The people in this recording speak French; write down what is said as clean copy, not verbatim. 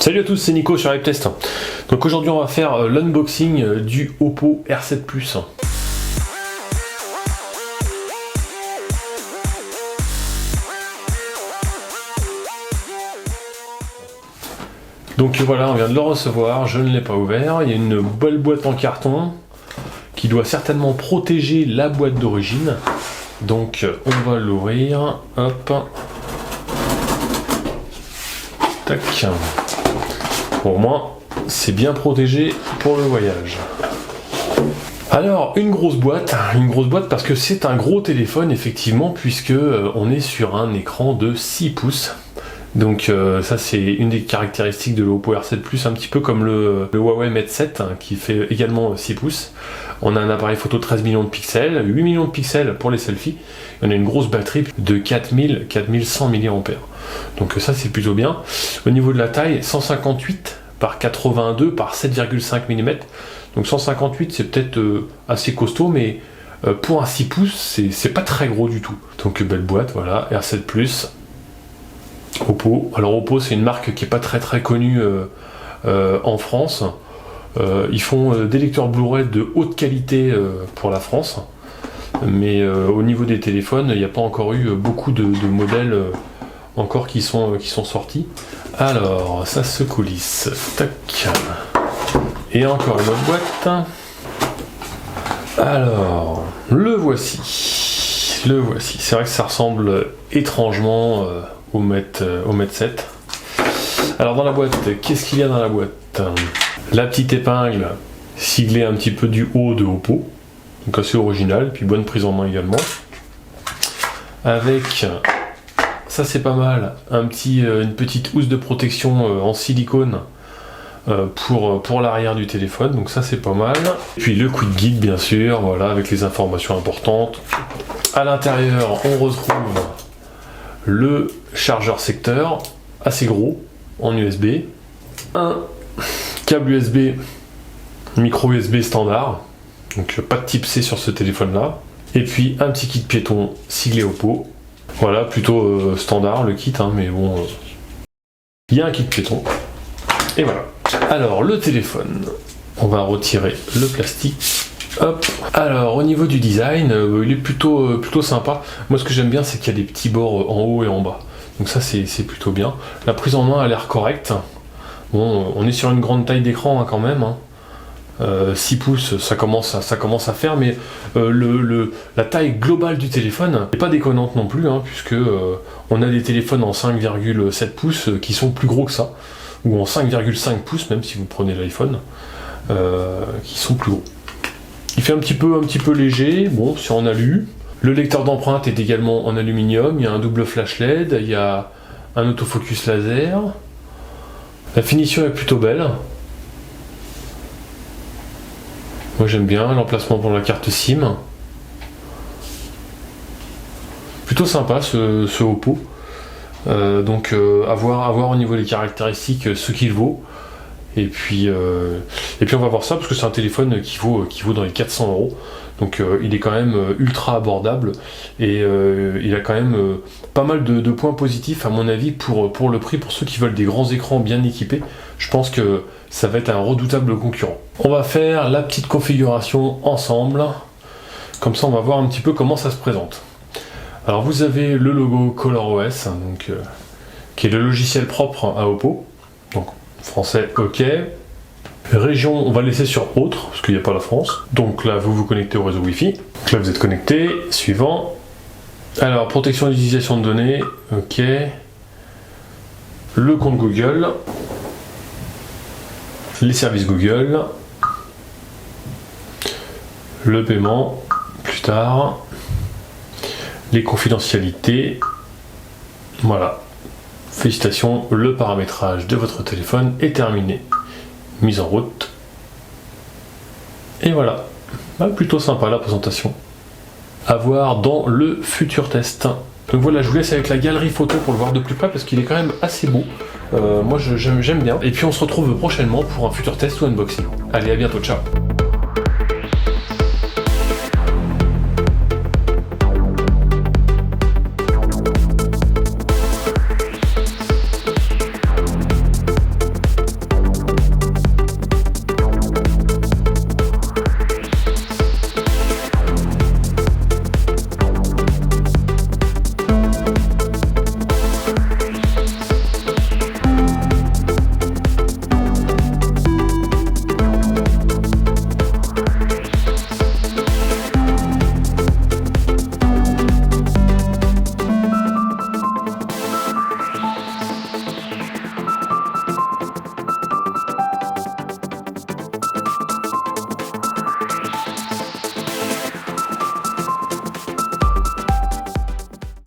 Salut à tous, c'est Nico sur LiveTest. Donc aujourd'hui on va faire l'unboxing du Oppo R7 Plus. Donc voilà, on vient de le recevoir, je ne l'ai pas ouvert. Il y a une belle boîte en carton qui doit certainement protéger la boîte d'origine. Donc on va l'ouvrir, hop. Tac. Au moins, c'est bien protégé pour le voyage. Alors, une grosse boîte parce que c'est un gros téléphone, effectivement, puisque on est sur un écran de 6 pouces. Donc ça, c'est une des caractéristiques de l'Oppo R7 Plus, un petit peu comme le Huawei Mate 7, qui fait également 6 pouces. On a un appareil photo 13 millions de pixels, 8 millions de pixels pour les selfies. On a une grosse batterie de 4100 mAh. Donc ça, c'est plutôt bien. Au niveau de la taille, 158 par 82 par 7,5 mm. Donc 158, c'est peut-être assez costaud, mais pour un 6 pouces, c'est pas très gros du tout. Donc belle boîte, voilà, R7 Plus. Oppo. Alors Oppo, c'est une marque qui est pas très connue en France. Ils font des lecteurs Blu-ray de haute qualité pour la France, mais au niveau des téléphones, il n'y a pas encore eu beaucoup de modèles encore qui sont sortis. Alors ça se coulisse, tac, et encore une autre boîte. Alors le voici. C'est vrai que ça ressemble étrangement au Mate 7. Alors dans la boîte, qu'est-ce qu'il y a dans la boîte? La petite épingle siglée un petit peu du haut de Oppo, donc assez original, puis bonne prise en main également. Avec, ça c'est pas mal, une petite housse de protection en silicone pour l'arrière du téléphone, donc ça c'est pas mal. Puis le quick guide bien sûr, voilà, avec les informations importantes. À l'intérieur, on retrouve le chargeur secteur, assez gros, en USB. Un câble USB, micro USB standard, donc pas de type C sur ce téléphone là. Et puis un petit kit piéton siglé Oppo. Voilà, plutôt standard le kit, hein, mais bon, il y a un kit piéton. Et voilà. Alors le téléphone, on va retirer le plastique. Hop. Alors au niveau du design, il est plutôt sympa. Moi ce que j'aime bien, c'est qu'il y a des petits bords en haut et en bas. Donc ça c'est plutôt bien. La prise en main a l'air correcte. Bon, on est sur une grande taille d'écran hein, quand même. Hein. 6 pouces, ça commence à faire, mais la taille globale du téléphone n'est pas déconnante non plus, hein, puisque on a des téléphones en 5,7 pouces qui sont plus gros que ça, ou en 5,5 pouces, même si vous prenez l'iPhone, qui sont plus gros. Il fait un petit peu léger, bon, c'est en alu. Le lecteur d'empreinte est également en aluminium, il y a un double flash LED, il y a un autofocus laser. La finition est plutôt belle. Moi j'aime bien l'emplacement pour la carte SIM. Plutôt sympa ce Oppo. Donc à voir au niveau des caractéristiques ce qu'il vaut. Et puis on va voir ça parce que c'est un téléphone qui vaut dans les 400 €. Donc il est quand même ultra abordable et il a quand même pas mal de points positifs à mon avis pour le prix, pour ceux qui veulent des grands écrans bien équipés. Je pense que ça va être un redoutable concurrent. On va faire la petite configuration ensemble, comme ça on va voir un petit peu comment ça se présente. Alors vous avez le logo ColorOS, donc, qui est le logiciel propre à Oppo, donc français ok. Région, on va laisser sur autre, parce qu'il n'y a pas la France. Donc là, vous vous connectez au réseau Wi-Fi. Donc là, vous êtes connecté. Suivant. Alors, protection d'utilisation de données. Ok. Le compte Google. Les services Google. Le paiement. Plus tard. Les confidentialités. Voilà. Félicitations, le paramétrage de votre téléphone est terminé. Mise en route. Et voilà. Plutôt sympa la présentation. À voir dans le futur test. Donc voilà, je vous laisse avec la galerie photo pour le voir de plus près parce qu'il est quand même assez beau. Moi j'aime bien. Et puis on se retrouve prochainement pour un futur test ou unboxing. Allez, à bientôt, ciao.